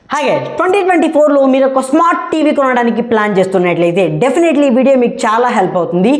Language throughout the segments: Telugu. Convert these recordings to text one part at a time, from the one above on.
Hi guys, 2024 లో మీరు ఒక స్మార్ట్ టీవీ కొనడానికి ప్లాన్ చేస్తున్నట్లయితే డెఫినెట్లీ ఈ వీడియో మీకు చాలా హెల్ప్ అవుతుంది.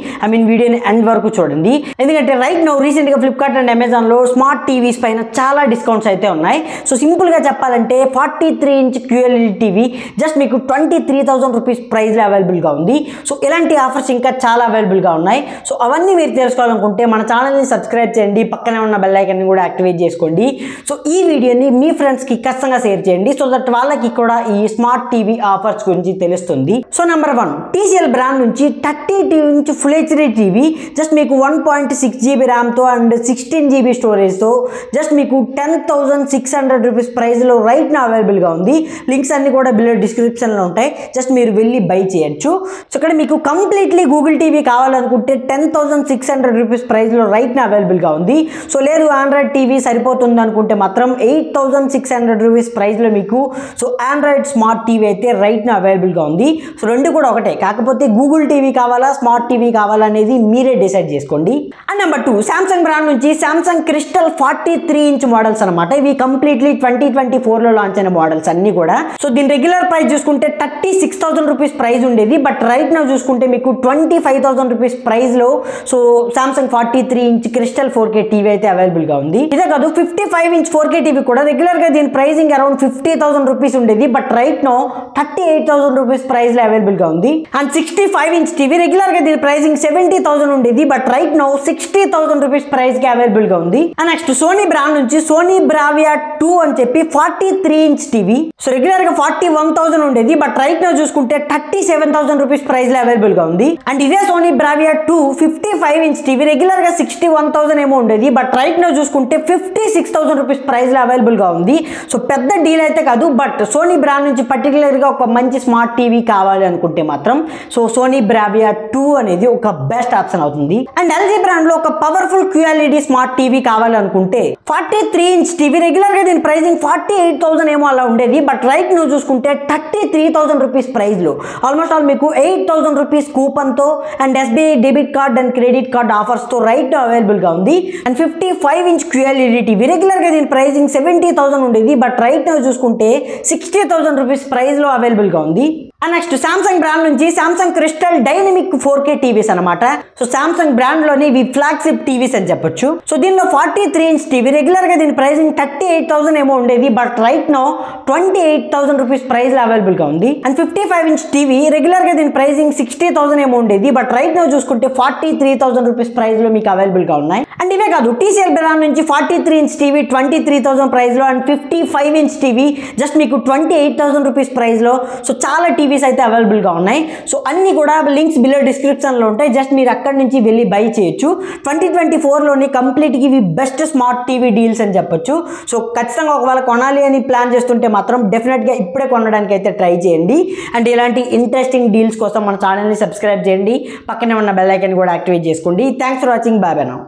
వీడియోని ఎండ్ వరకు చూడండి. ఎందుకంటే రైట్ నౌ రీసెంట్ గా ఫ్లిప్కార్ట్ అండ్ అమెజాన్ లో స్మార్ట్ టీవీస్ పైన చాలా డిస్కౌంట్స్ అయితే ఉన్నాయి. సో సింపుల్ గా చెప్పాలంటే 43 ఇంచ్ QLED టీవీ జస్ట్ మీకు 23,000 రూపీస్ ప్రైస్ లో అవైలబుల్ గా ఉంది. సో ఇలాంటి ఆఫర్స్ ఇంకా చాలా అవైలబుల్ గా ఉన్నాయి. సో అవన్నీ మీరు తెలుసుకోవాలనుకుంటే మన ఛానల్ ని సబ్స్క్రైబ్ చేయండి, పక్కనే ఉన్న బెల్ ఐకాన్ ని కూడా యాక్టివేట్ చేసుకోండి. సో ఈ వీడియోని మీ ఫ్రెండ్స్ కి ఖచ్చితంగా షేర్ చేయండి సో దట్ వాళ్ళకి కూడా ఈ స్మార్ట్ టీవీ ఆఫర్స్ గురించి తెలుస్తుంది. సో నెంబర్ 1 TCL బ్రాండ్ నుంచి 32 inch full HD TV just మీకు 1.6 GB ర్యామ్ తో అండ్ 16 GB స్టోరేజ్ తో జస్ట్ మీకు 10,600 రూపీస్ ప్రైస్ లో రైట్ నా అవైలబుల్ గా ఉంది. లింక్స్ అన్ని కూడా బిలో డిస్క్రిప్షన్ లో ఉంటాయి, జస్ట్ మీరు వెళ్ళి బై చేయొచ్చు. సో ఇక్కడ మీకు కంప్లీట్లీ గూగుల్ టీవీ కావాలనుకుంటే 10,600 రూపీస్ ప్రైస్ లో రైట్ నా అవైలబుల్ గా ఉంది. సో లేదు ఆండ్రాయిడ్ టీవీ సరిపోతుంది అనుకుంటే మాత్రం 8,600 రూపీస్ ప్రైస్ లో మీకు సో ఆండ్రాయిడ్ స్మార్ట్ టీవీ అయితే రైట్ నా అవైలబుల్ గా ఉంది. సో రెండు కూడా ఒకటే, కాకపోతే గూగుల్ టీవీ కావాలా స్మార్ట్ టీవీ కావాలా అనేది మీరే డిసైడ్ చేసుకోండి. అండ్ నెంబర్ 2 సామ్సంగ్ బ్రాండ్ నుంచి సామ్సంగ్ క్రిస్టల్ 43 ఇంచ్ మోడల్స్ అనమాట. ఇవి కంప్లీట్లీ 2024 లో లాంచ్ అయిన మోడల్స్ అన్ని కూడా. సో దీని రెగ్యులర్ ప్రైస్ చూసుకుంటే 36,000 రూపీస్ ప్రైస్ ఉండేది, బట్ రైట్ నా చూసుకుంటే మీకు 25,000 రూపీస్ ప్రైస్ లో so Samsung 43 inch crystal 4K TV అయితే అవైలబుల్ గా ఉంది. ఇదే కాదు 55 ఇంచ్ 4K టీవీ కూడా రెగ్యులర్ గా దీని ప్రైసింగ్ అరౌండ్ 50,000 రూపీస్ ఉండేది, but right now 38,000 rupees price లో అవైలబుల్ గా ఉంది. అండ్ 65 ఇంచ్ టీవీ రెగ్యులర్ గా దీని ప్రైసింగ్ 70,000 ఉండేది, but right now 60,000 rupees price కి అవైలబుల్ గా ఉంది. అండ్ నెక్స్ట్ సోనీ బ్రాండ్ నుంచి సోనీ బ్రావియా 2 అని చెప్పి 43 ఇంచ్ టీవీ సో రెగ్యులర్ గా 41,000 ఉండేది, బట్ రైట్ నో చూసుకుంటే 37,000 రూపీస్ ప్రైస్ లో అవైలబుల్ గా ఉంది. అండ్ ఇదే Sony Bravia 2 55 inch TV regular గా 61,000 ఏమో ఉండేది, బట్ రైట్ నో చూసుకుంటే 56,000 రూపీస్ ప్రైస్ లో అవైలబుల్ గా ఉంది. సో పెద్ద డీల్ అయితే కాదు, బట్ సోనీ బ్రాండ్ నుంచి పర్టికులర్ గా ఒక మంచి స్మార్ట్ టీవీ కావాలి అనుకుంటే మాత్రం సో సోనీ బ్రావియా 2 అనేది ఒక బెస్ట్ ఆప్షన్ అవుతుంది. అండ్ LG బ్రాండ్ లో ఒక పవర్ఫుల్ QLED స్మార్ట్ టీవీ కావాలనుకుంటే 43 ఇంచ్ టీవీ రెగ్యులర్ గా దీని ప్రైసింగ్ 48,000 ఏమో అలా ఉండేది, బట్ రైట్ నువ్వు చూసుకుంటే 33,000 రూపీస్ ప్రైస్ లో ఆల్మోస్ట్ ఆల్ మీకు 8,000 రూపీస్ కూపన్ తో and SBI debit card and credit card offers తో రైట్ అవైలబుల్ గా ఉంది. And 55 inch QLED TV regular గా దీని ప్రైసింగ్ 70,000 ఉండేది, బట్ రైట్ నువ్వు చూసుకుంటే 60,000 రూపీస్ ప్రైస్ లో అవైలబుల్ గా ఉంది. అండ్ నెక్స్ట్ సామ్సంగ్ బ్రాండ్ నుంచి Samsung crystal dynamic 4K TVs అనమాట. సో సామ్సంగ్ బ్రాండ్ లోని ఇవి ఫ్లాగ్షిప్ టీవీస్ అని చెప్పొచ్చు. సో దీనిలో 43 ఇంచ్ టీవీ రెగ్యులర్ గా దీని ప్రైసింగ్ 38,000 ఏమో ఉండేది, but right now 28,000 rupees price లో అవైలబుల్ గా ఉంది. అండ్ 55 ఇంచ్ టీవీ రెగ్యులర్ గా దీని ప్రైసింగ్ 60,000 ఏమో ఉండేది, బట్ రైట్ నో చూసుకుంటే 43,000 రూపీస్ ప్రైస్ లో మీకు అవైలబుల్ గా ఉన్నాయి. అండ్ ఇవే కాదు TCL బ్రాండ్ నుంచి 43 ఇంచ్ టీవీ 23,000 ప్రైస్ లో అండ్ 55 ఇంచ్ టీవీ జస్ట్ మీకు 28,000 రూపీస్ ప్రైస్ లో సో చాలా టీవీస్ అయితే అవైలబుల్ గా ఉన్నాయి. సో అన్ని కూడా లింక్స్ బిలో డిస్క్రిప్షన్ లో ఉంటాయి, జస్ట్ మీరు అక్కడి నుంచి వెళ్ళి బై చేయొచ్చు. 2024 లోని కంప్లీట్ ఇవి బెస్ట్ స్మార్ట్ టీవీ డీల్స్ అని చెప్పొచ్చు. సో ఖచ్చితంగా ఒకవేళ కొనాలి అని ప్లాన్ చేస్తుంటే మాత్రం డెఫినెట్ గా ఇప్పుడే కొనడానికి అయితే ట్రై చేయండి. అండ్ ఇలాంటి ఇంట్రెస్టింగ్ డీల్స్ కోసం మన ఛానల్ ని సబ్స్క్రైబ్ చేయండి, పక్కనే ఉన్న బెల్ ఐకాన్ కూడా యాక్టివేట్ చేసుకోండి. Thanks for watching, bye bye now.